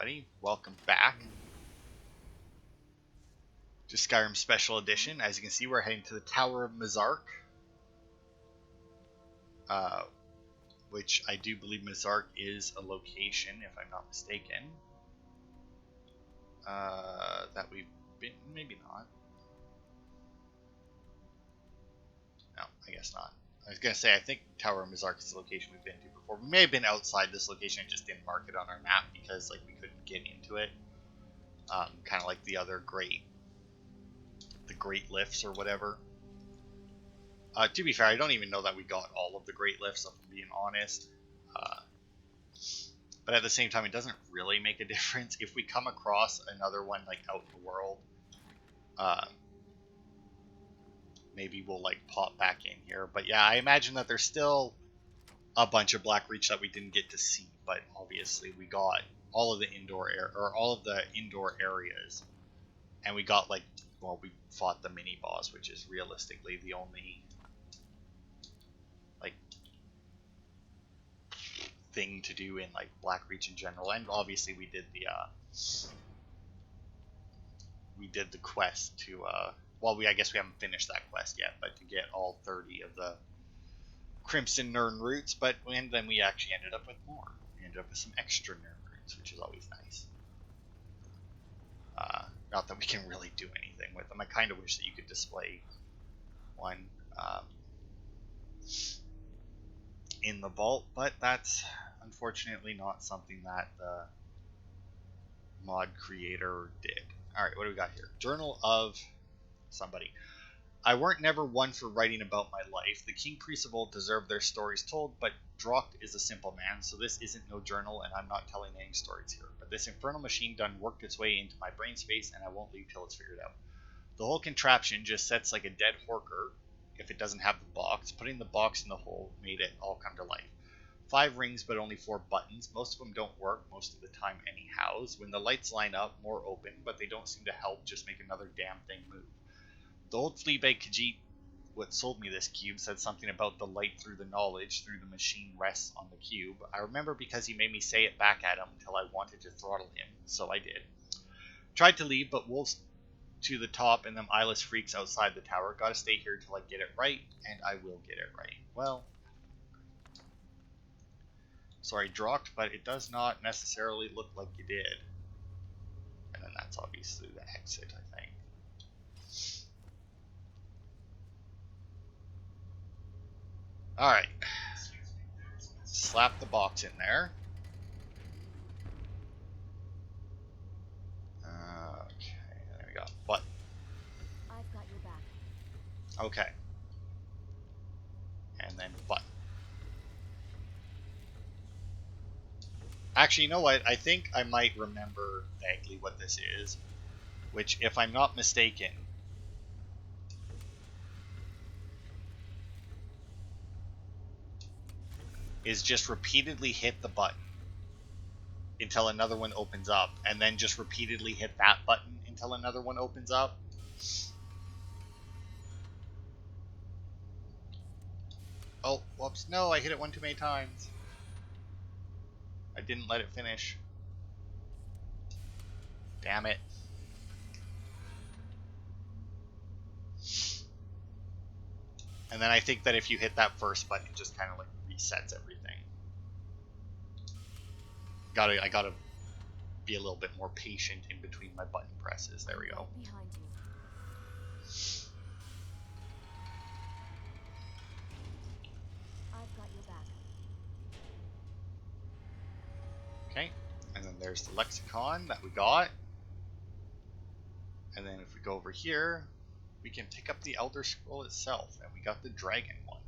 everybody. Welcome back to Skyrim Special Edition. As you can see, we're heading to the Tower of Mizark, which I do believe Mizark is a location, if I'm not mistaken. That we've been, maybe not. No, I guess not. I was going to say, I think Tower of Mizark is a location we've been to before. We may have been outside this location and just didn't mark it on our map because we couldn't get into it. Kind of like the other great lifts or whatever. To be fair, I don't even know that we got all of the great lifts, if I'm being honest. But at the same time, it doesn't really make a difference. If we come across another one out in the world, maybe we'll pop back in here. But yeah, I imagine that there's still a bunch of Blackreach that we didn't get to see. But obviously, we got all of the indoor areas, and we got we fought the mini boss, which is realistically the only thing to do in Blackreach in general. And obviously, we did the quest to I guess we haven't finished that quest yet, but to get all 30 of the Crimson Nern roots. And then we actually ended up with more. We ended up with some extra Nern roots, which is always nice. Not that we can really do anything with them. I kind of wish that you could display one in the vault, but that's unfortunately not something that the mod creator did. Alright, what do we got here? Journal of somebody. I weren't never one for writing about my life. The king priests of old deserve their stories told, but Drocht is a simple man, so this isn't no journal, and I'm not telling any stories here. But this infernal machine done worked its way into my brain space, and I won't leave till it's figured out. The whole contraption just sets like a dead horker if it doesn't have the box. Putting the box in the hole made it all come to life. 5 rings, but only 4 buttons. Most of them don't work most of the time anyhows. When the lights line up, more open, but they don't seem to help, just make another damn thing move. The old Fleabag Khajiit, what sold me this cube, said something about the light through the knowledge, through the machine rests on the cube. I remember because he made me say it back at him until I wanted to throttle him, so I did. Tried to leave, but wolves to the top and them eyeless freaks outside the tower. Gotta stay here till I get it right, and I will get it right. Well, sorry, Drocht, but it does not necessarily look like you did. And then that's obviously the exit, I think. Alright. Slap the box in there. Okay, there we go. What? I've got your back. Okay. And then button. Actually, you know what? I think I might remember vaguely what this is. Which, if I'm not mistaken, is just repeatedly hit the button until another one opens up, and then just repeatedly hit that button until another one opens up. Oh, whoops. No, I hit it one too many times. I didn't let it finish. Damn it. And then I think that if you hit that first button, it just kind of resets everything. I gotta be a little bit more patient in between my button presses. There we go. Behind you. I've got your back. Okay, and then there's the lexicon that we got. And then if we go over here, we can pick up the Elder Scroll itself, and we got the dragon one.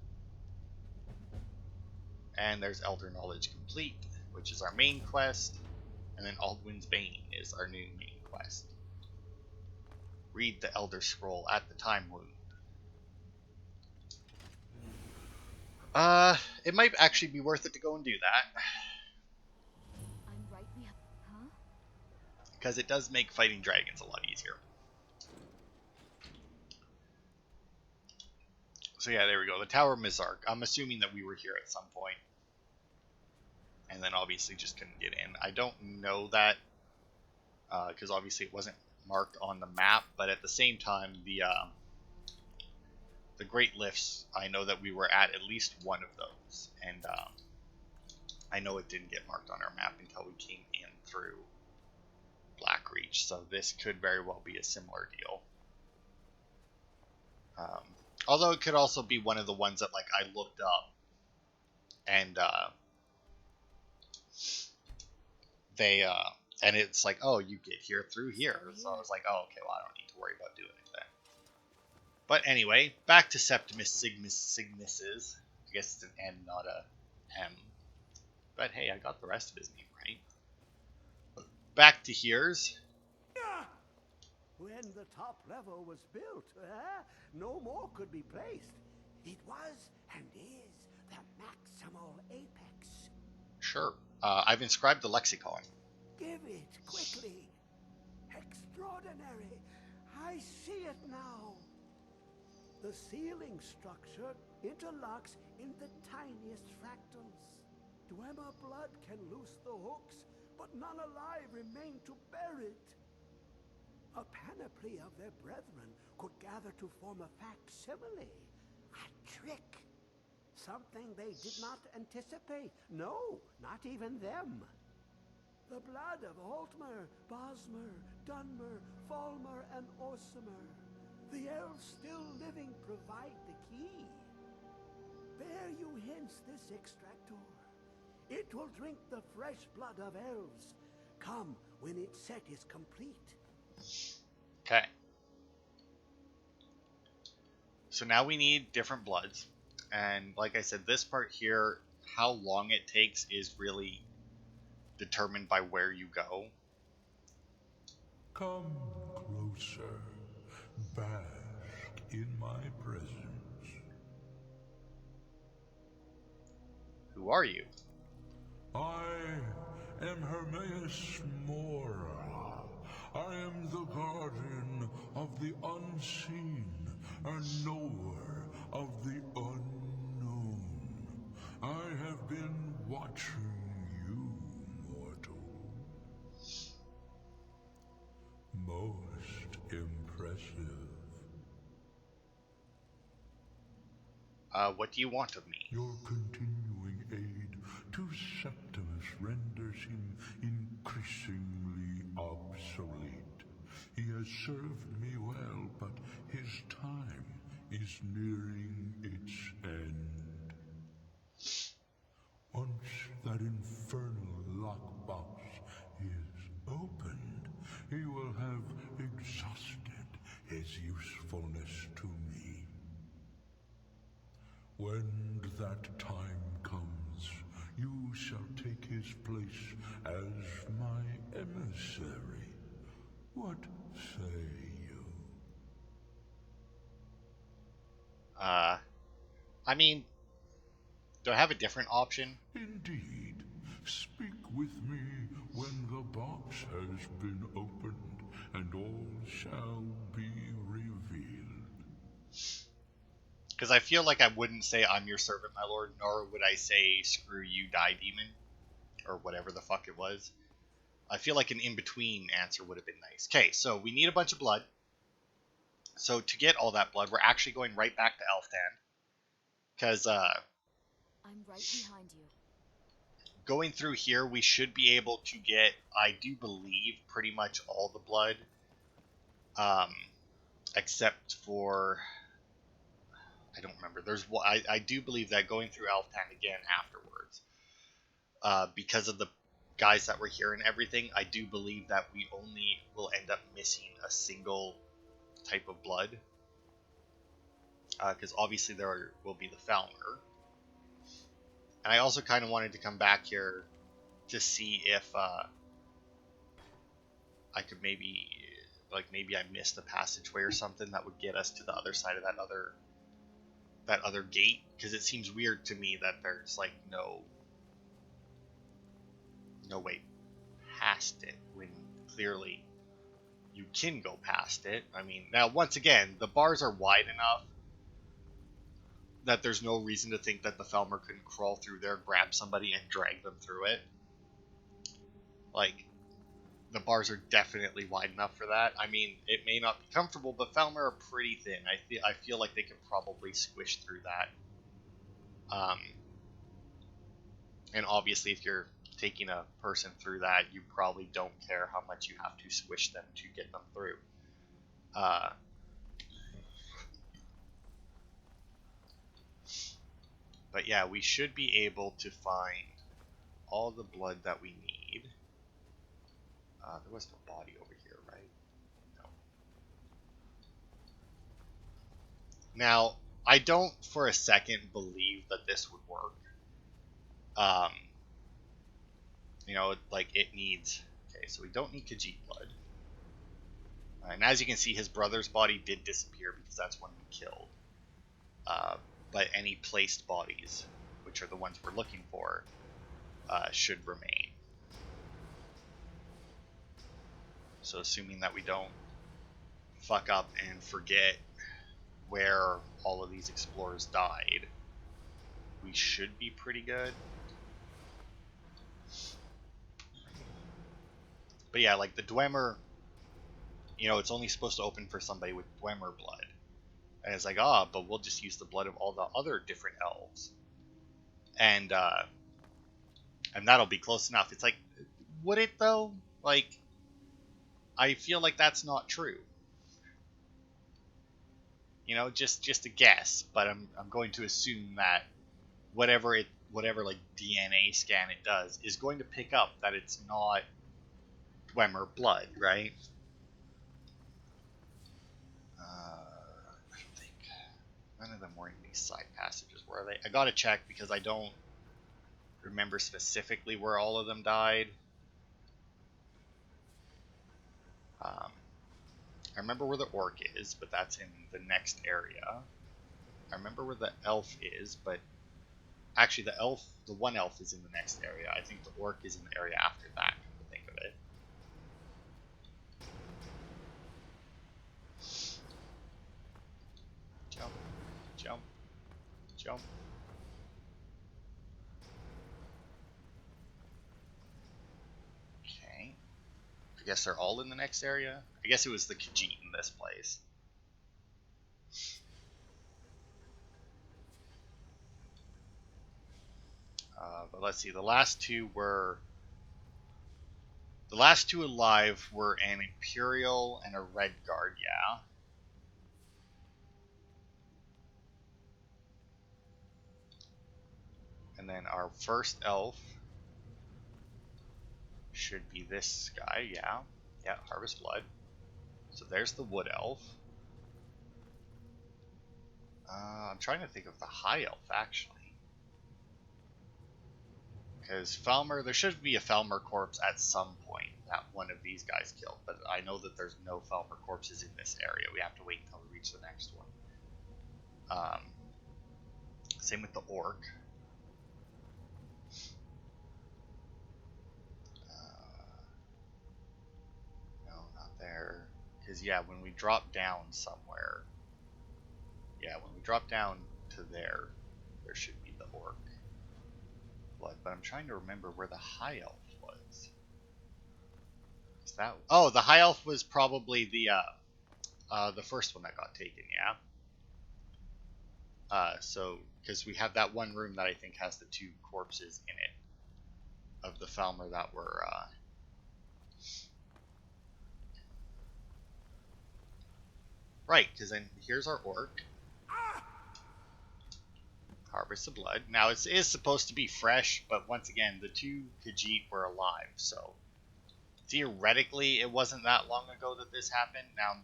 And there's Elder Knowledge Complete, which is our main quest, and then Aldwin's Bane is our new main quest. Read the Elder Scroll at the Time Wound. It might actually be worth it to go and do that. I'm right behind. Huh? Because it does make fighting dragons a lot easier. So yeah, there we go. The Tower of Mizark. I'm assuming that we were here at some point. And then obviously just couldn't get in. I don't know that because obviously it wasn't marked on the map, but at the same time, the Great Lifts, I know that we were at least one of those, and I know it didn't get marked on our map until we came in through Blackreach, so this could very well be a similar deal. Although it could also be one of the ones that like I looked up and and it's like, oh, you get here through here. So I was like, oh, okay, well, I don't need to worry about doing it then. But anyway, back to Septimus Signuses. I guess it's an N, not a M. But hey, I got the rest of his name right. Back to here's. When the top level was built, no more could be placed. It was and is the maximal apex. Sure. I've inscribed the lexicon. Give it quickly. Extraordinary. I see it now. The ceiling structure interlocks in the tiniest fractals. Dwemer blood can loose the hooks, but none alive remain to bear it. A panoply of their brethren could gather to form a facsimile. A trick. Something they did not anticipate. No, not even them. The blood of Altmer, Bosmer, Dunmer, Falmer, and Orsimer. The elves still living provide the key. Bear you hence this extractor. It will drink the fresh blood of elves. Come when its set is complete. Okay. So now we need different bloods. And like I said, this part here, how long it takes is really determined by where you go. Come closer. Bask in my presence. Who are you? I am Hermaeus Mora. I am the guardian of the unseen, a knower of the unknown. I have been watching you, mortal. Most impressive. What do you want of me? Your continuing aid to Septimus renders him increasingly obsolete. He has served me well, but his time is nearing its end. Once that infernal lockbox is opened, he will have exhausted his usefulness to me. When that time comes, you shall take his place as my emissary. What say you? I mean, do I have a different option? Indeed. Speak with me when the box has been opened, and all shall be revealed. Because I feel like I wouldn't say I'm your servant, my lord, nor would I say screw you, die demon, or whatever the fuck it was. I feel like an in-between answer would have been nice. Okay, so we need a bunch of blood. So to get all that blood, we're actually going right back to Elfdan. Because, I'm right behind you. going through here, we should be able to get, I do believe, pretty much all the blood. Except for, I don't remember. I do believe that going through Elfdan again afterwards, because of the guys that were here and everything, I do believe that we only will end up missing a single type of blood. Because obviously there will be the Falmer. And I also kind of wanted to come back here to see if I could maybe I missed a passageway or something that would get us to the other side of that other gate, because it seems weird to me that there's like no way past it when clearly you can go past it. I mean, now once again, the bars are wide enough that there's no reason to think that the Falmer couldn't crawl through there, grab somebody, and drag them through it. Like, the bars are definitely wide enough for that. I mean, it may not be comfortable, but Falmer are pretty thin. I feel like they could probably squish through that. And obviously, if you're taking a person through that, you probably don't care how much you have to squish them to get them through. But yeah, we should be able to find all the blood that we need. There was no body over here, right? No. Now, I don't for a second believe that this would work. You know, like it needs... Okay, so we don't need Khajiit blood. And as you can see, his brother's body did disappear because that's one we killed. But any placed bodies, which are the ones we're looking for, should remain. So assuming that we don't fuck up and forget where all of these explorers died, we should be pretty good. But yeah, like the Dwemer, you know, it's only supposed to open for somebody with Dwemer blood. And it's like, but we'll just use the blood of all the other different elves. And that'll be close enough. It's like, would it though? Like, I feel like that's not true. You know, just a guess, but I'm going to assume that whatever like DNA scan it does is going to pick up that it's not Dwemer blood, right? I don't think none of them were in these side passages, were they? I gotta check because I don't remember specifically where all of them died. I remember where the orc is, but that's in the next area. I remember where the elf is, but actually the one elf is in the next area. I think the orc is in the area after that, come to think of it. Jump, jump, jump. Okay. I guess they're all in the next area. I guess it was the Khajiit in this place. But let's see. The last two alive were an Imperial and a Red Guard. Yeah. And then our first elf should be this guy. Yeah. Yeah. Harvest Blood. So there's the Wood Elf. I'm trying to think of the High Elf, actually. Because Falmer, there should be a Falmer corpse at some point that one of these guys killed. But I know that there's no Falmer corpses in this area. We have to wait until we reach the next one. Same with the Orc. No, not there. Because, yeah, when we drop down somewhere... Yeah, when we drop down to there should be the Orc blood. But I'm trying to remember where the High Elf was. Is that... Oh, the High Elf was probably the first one that got taken, yeah? So, because we have that one room that I think has the two corpses in it of the Falmer that were... Right, because then here's our Orc. Harvest the blood. Now, it is supposed to be fresh, but once again, the two Khajiit were alive, so theoretically, it wasn't that long ago that this happened. Now,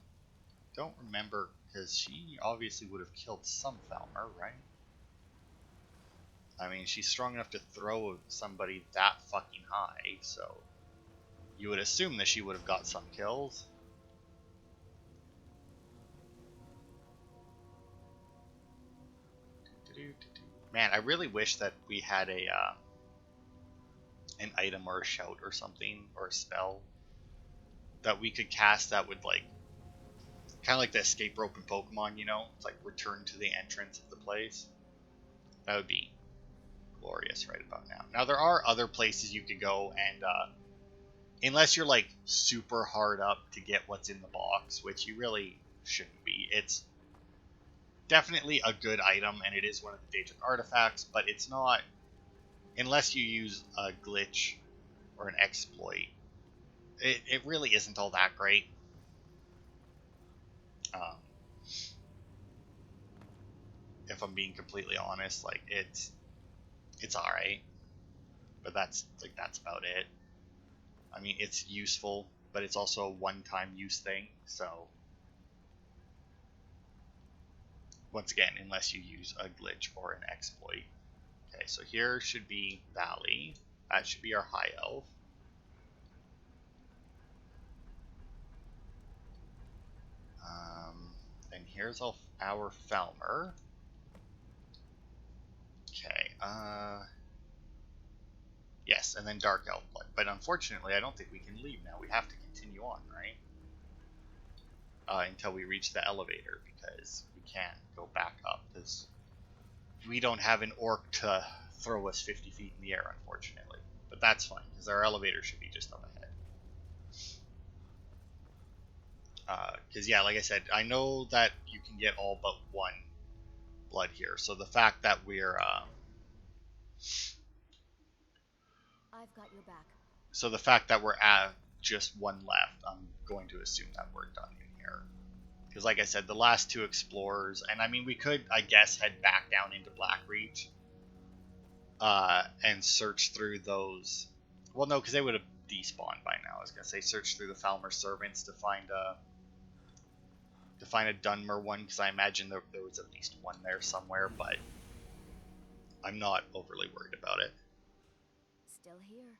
don't remember, because she obviously would have killed some Falmer, right? I mean, she's strong enough to throw somebody that fucking high, so you would assume that she would have got some kills. Man, I really wish that we had a an item or a shout or something, or a spell that we could cast that would, like, kind of like the escape rope in Pokemon, you know? It's like return to the entrance of the place. That would be glorious right about now. Now, there are other places you could go and unless you're like super hard up to get what's in the box, which you really shouldn't be. It's definitely a good item, and it is one of the Daedric artifacts, but it's not, unless you use a glitch or an exploit, it really isn't all that great. If I'm being completely honest, like it's alright, but that's about it. I mean, it's useful, but it's also a one-time use thing, so once again, unless you use a glitch or an exploit. Okay, so here should be Valley. That should be our High Elf. And here's our Falmer. Okay, yes, and then Dark Elf Blood. But unfortunately, I don't think we can leave now. We have to continue on, right? Until we reach the elevator, because we can't go back up, because we don't have an orc to throw us 50 feet in the air, unfortunately. But that's fine, because our elevator should be just up ahead. Because, yeah, like I said, I know that you can get all but one blood here. So the fact that we're... I've got your back. So the fact that we're at just one left, I'm going to assume that we're done in here. Because like I said, the last two explorers, and I mean, we could, I guess, head back down into Blackreach and search through those. Well, no, because they would have despawned by now. I was going to say search through the Falmer servants to find a Dunmer one, because I imagine there was at least one there somewhere, but I'm not overly worried about it. Still here.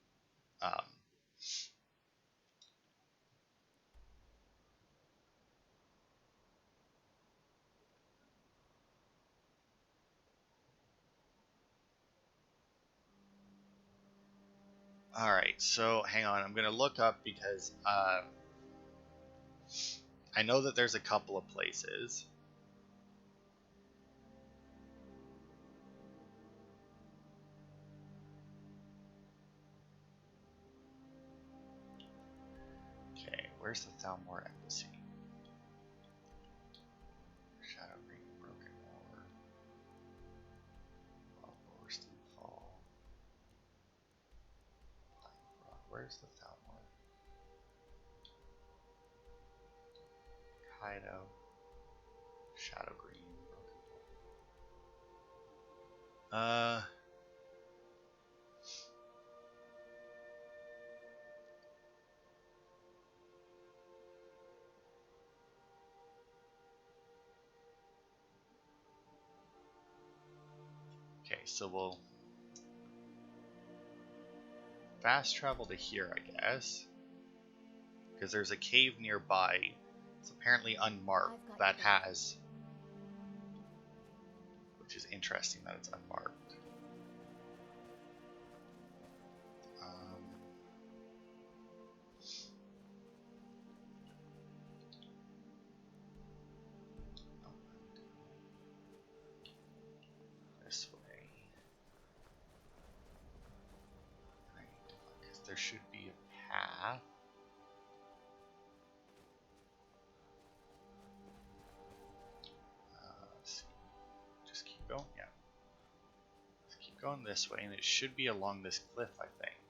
Alright, so hang on, I'm going to look up because I know that there's a couple of places. Okay, where's the Thalmor Embassy? Shadow Green, Broken Moor. Borston Fall. Pine Rock. Where's the Thalmor? Kaido. Shadow Green, Broken Fall. Okay, so we'll fast travel to here, I guess, because there's a cave nearby. It's apparently unmarked that has, which is interesting that it's unmarked. This way. Because there should be a path. Let's see. Just keep going, yeah. Let's keep going this way, and it should be along this cliff, I think.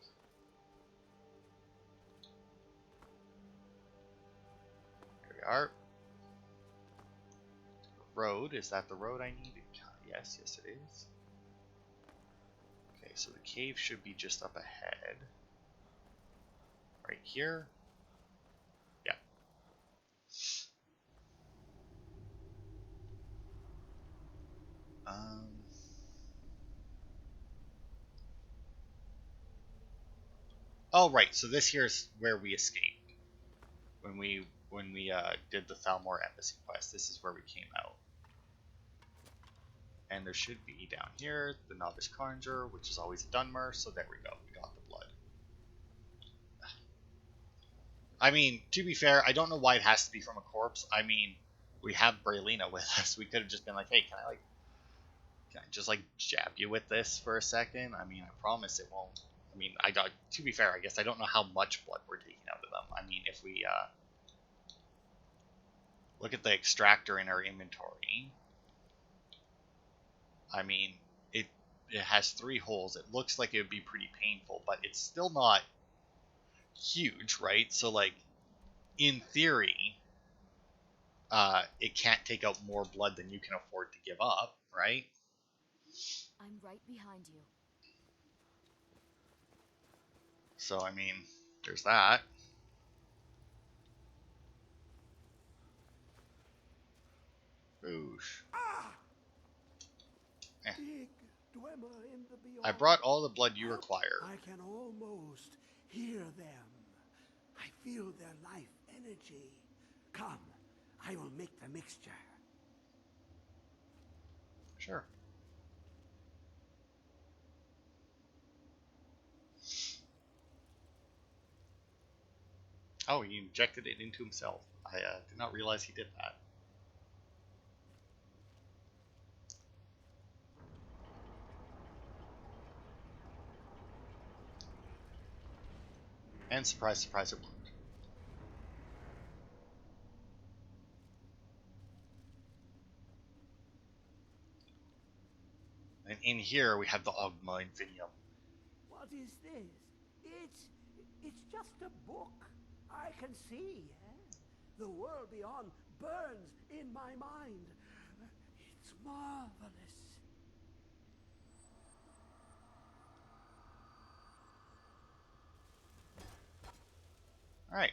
Here we are. Road, is that the road I need? Yes, yes it is. Okay, so the cave should be just up ahead. Right here. Yeah. Oh, right, so this here is where we escaped. When we did the Thalmor Embassy quest, this is where we came out. And there should be down here the Novice Conjurer, which is always a Dunmer, so there we go, we got the blood. I mean, to be fair, I don't know why it has to be from a corpse. I mean, we have Braylina with us. We could have just been like, hey, can I just like jab you with this for a second? I mean, I promise it won't I mean, to be fair, I guess I don't know how much blood we're taking out of them. I mean, if we look at the extractor in our inventory, I mean, it has 3 holes. It looks like it would be pretty painful, but it's still not huge, right? So, like, in theory, it can't take out more blood than you can afford to give up, right? I'm right behind you. So, I mean, there's that. Oosh. Big Dwemer in the beyond. I brought all the blood you require. I can almost hear them. I feel their life energy. Come, I will make the mixture. Sure. Oh, he injected it into himself. I did not realize he did that. And surprise, surprise, it worked. And in here we have the Ogma Infinium. What is this? It's just a book. I can see. The world beyond burns in my mind. It's marvelous. Alright.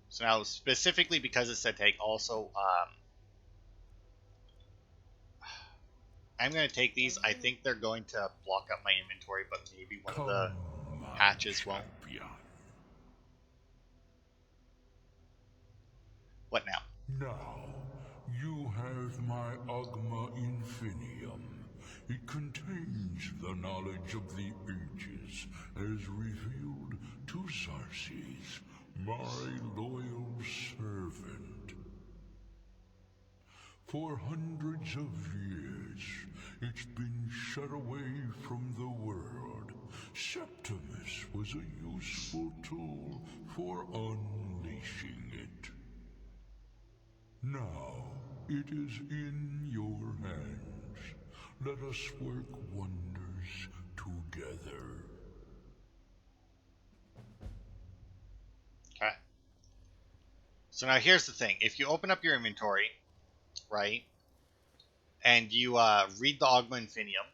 So now, specifically because it said take, also, I'm going to take these. I think they're going to block up my inventory, but maybe one of the hatches won't. What now? Now, you have my Ogma Infinium. It contains the knowledge of the ages as revealed to Xarxes, my loyal servant. For hundreds of years, it's been shut away from the world. Septimus was a useful tool for unleashing it. Now, it is in your hands. Let us work wonders together. Okay. So now here's the thing. If you open up your inventory, right, and you read the Ogma Infinium,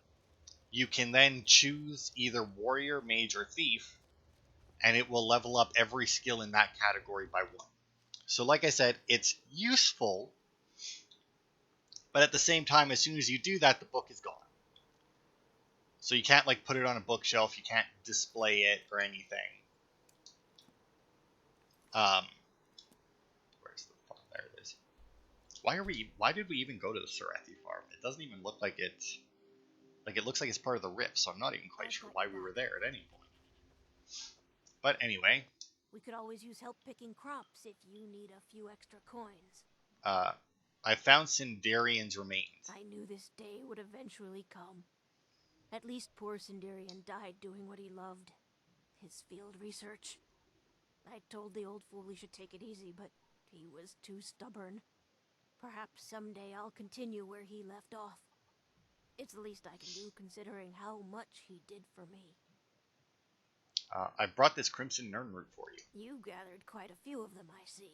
you can then choose either Warrior, Mage, or Thief, and it will level up every skill in that category by 1. So like I said, it's useful, but at the same time, as soon as you do that, the book is gone. So you can't like put it on a bookshelf, you can't display it or anything. Where's the farm? There it is. Why did we even go to the Sarathi farm? It doesn't even look like it's it looks like it's part of the rift, so I'm not even quite sure why we were there at any point. But anyway, We could always use help picking crops if you need a few extra coins. I found Sindarian's remains. I knew this day would eventually come. At least poor Sindarian died doing what he loved. His field research. I told the old fool he should take it easy, but he was too stubborn. Perhaps someday I'll continue where he left off. It's the least I can do considering how much he did for me. I brought this Crimson Nirnroot for you. You gathered quite a few of them, I see.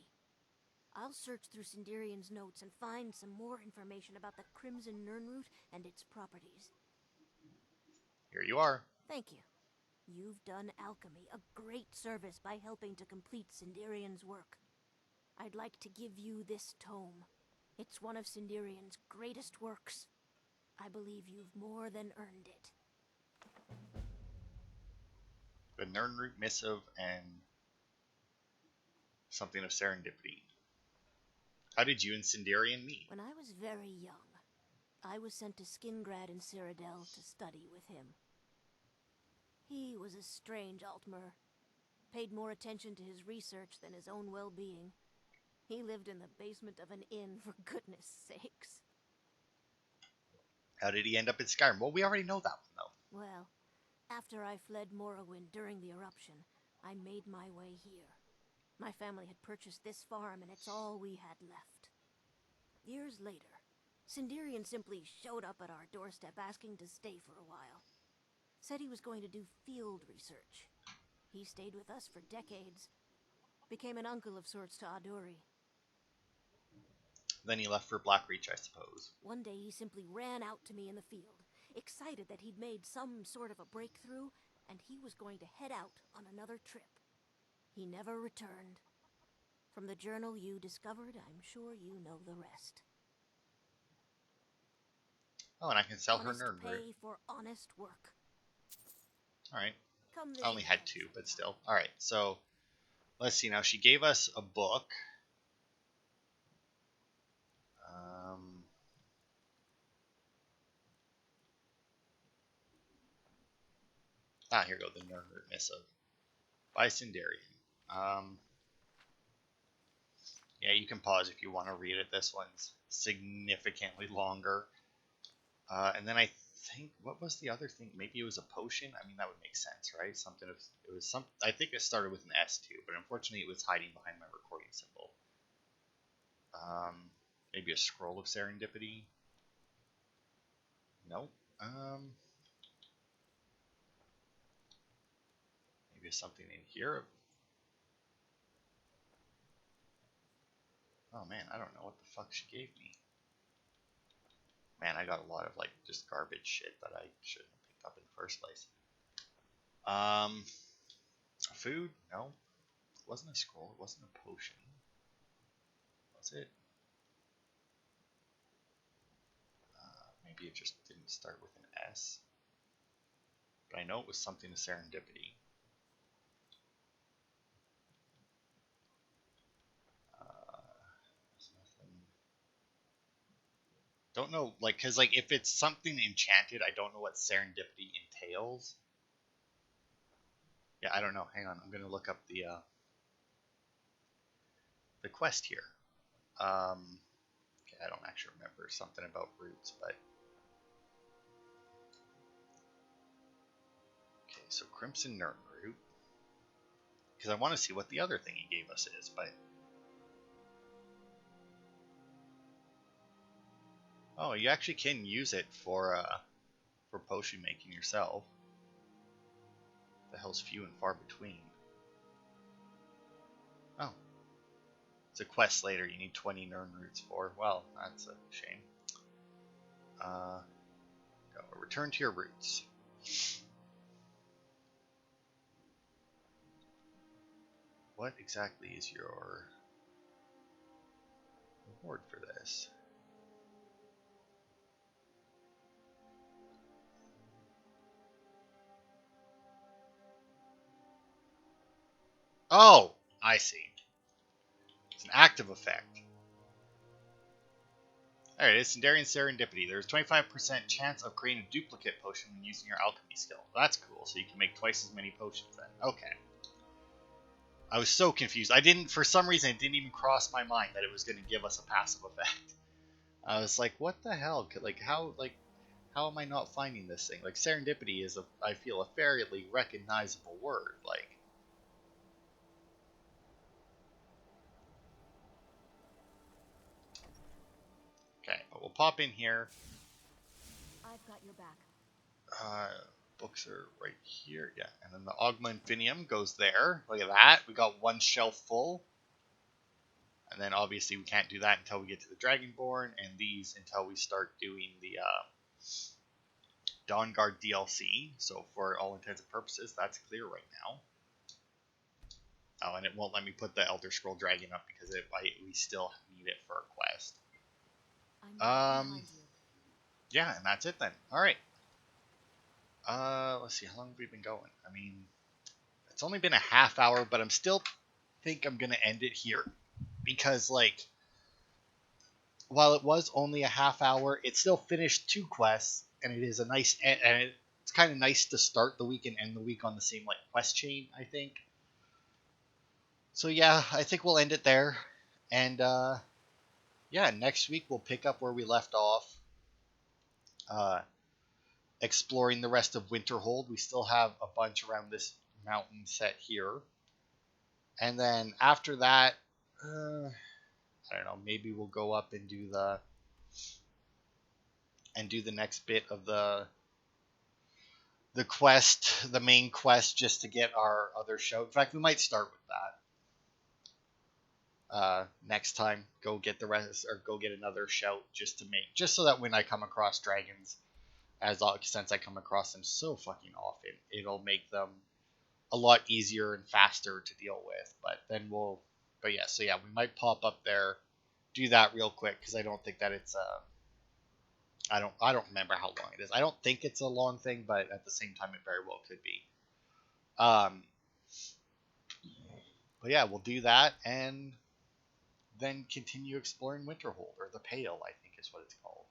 I'll search through Sindarian's notes and find some more information about the Crimson Nirnroot and its properties. Here you are. Thank you. You've done alchemy a great service by helping to complete Sindarian's work. I'd like to give you this tome. It's one of Sindarian's greatest works. I believe you've more than earned it. The Nirnroot Missive and something of serendipity. How did you and Sindarian meet? When I was very young, I was sent to Skingrad in Cyrodiil to study with him. He was a strange Altmer. Paid more attention to his research than his own well-being. He lived in the basement of an inn, for goodness sakes. How did he end up in Skyrim? Well, we already know that one, though. Well, after I fled Morrowind during the eruption, I made my way here. My family had purchased this farm, and it's all we had left. Years later, Sinderian simply showed up at our doorstep asking to stay for a while. Said he was going to do field research. He stayed with us for decades. Became an uncle of sorts to Adori. Then he left for Blackreach, I suppose. One day he simply ran out to me in the field, excited that he'd made some sort of a breakthrough, and he was going to head out on another trip. He never returned. From the journal you discovered, I'm sure you know the rest. Oh, and I can sell Honest her nerd root. pay for honest work. Alright. Come I only visit had again 2, but sometime. still. Alright, so let's see now. She gave us a book. Here we go. The nerd root missive by Sinderian. Yeah, you can pause if you want to read it. This one's significantly longer. And then I think, what was the other thing? Maybe it was a potion. I mean, that would make sense, right? Something of it was some. I think it started with an S too, but unfortunately, it was hiding behind my recording symbol. Maybe a scroll of serendipity. Nope. Maybe something in here. Oh man, I don't know what the fuck she gave me. Man, I got a lot of like just garbage shit that I shouldn't have picked up in the first place. Food? No. It wasn't a scroll. It wasn't a potion. Was it? Maybe it just didn't start with an S. But I know it was something to serendipity. There's nothing. Don't know, like, cause like if it's something enchanted, I don't know what serendipity entails. Yeah, I don't know. Hang on, I'm gonna look up the quest here. Okay, I don't actually remember something about roots, but okay, so Crimson Nern root. Because I want to see what the other thing he gave us is, but oh, you actually can use it for potion making yourself. The hell's few and far between. Oh, it's a quest later. You need 20 Nern roots for. Well, that's a shame. Go return to your roots. What exactly is your reward for this? Oh, I see. It's an active effect. Alright, it's Sinderian Serendipity. There's 25% chance of creating a duplicate potion when using your alchemy skill. That's cool, so you can make twice as many potions then. Okay. I was so confused. For some reason, it didn't even cross my mind that it was going to give us a passive effect. I was like, what the hell? How am I not finding this thing? Like, serendipity is, I feel, a fairly recognizable word. Like, okay, but we'll pop in here. I've got your back. Books are right here. Yeah, and then the Ogma Infinium goes there. Look at that. We got one shelf full. And then obviously we can't do that until we get to the Dragonborn, and these until we start doing the Dawnguard DLC. So for all intents and purposes, that's clear right now. Oh, and it won't let me put the Elder Scroll Dragon up because we still need it for a quest. Yeah, and that's it then. All right. Let's see, how long have we been going? I mean, it's only been a half hour, but I'm still think I'm gonna end it here because, like, while it was only a half hour, it still finished 2 quests, and it is a nice, and it's kind of nice to start the week and end the week on the same like quest chain, I think. So yeah, I think we'll end it there, and yeah, next week we'll pick up where we left off. exploring the rest of Winterhold. We still have a bunch around this mountain set here. And then after that, I don't know, maybe we'll go up and do the next bit of the quest, the main quest, just to get our other show. In fact, we might start with that. Next time, go get the rest, or go get another shout just so that when I come across dragons, since I come across them so fucking often, it'll make them a lot easier and faster to deal with. But yeah, we might pop up there, do that real quick, because I don't think that it's I don't remember how long it is. I don't think it's a long thing, but at the same time, it very well could be. But yeah, we'll do that and then continue exploring Winterhold, or the Pale, I think is what it's called.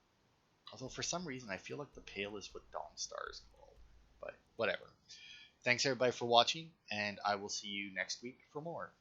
Although for some reason I feel like the Pale is what Dawnstar is called. But whatever. Thanks everybody for watching, and I will see you next week for more.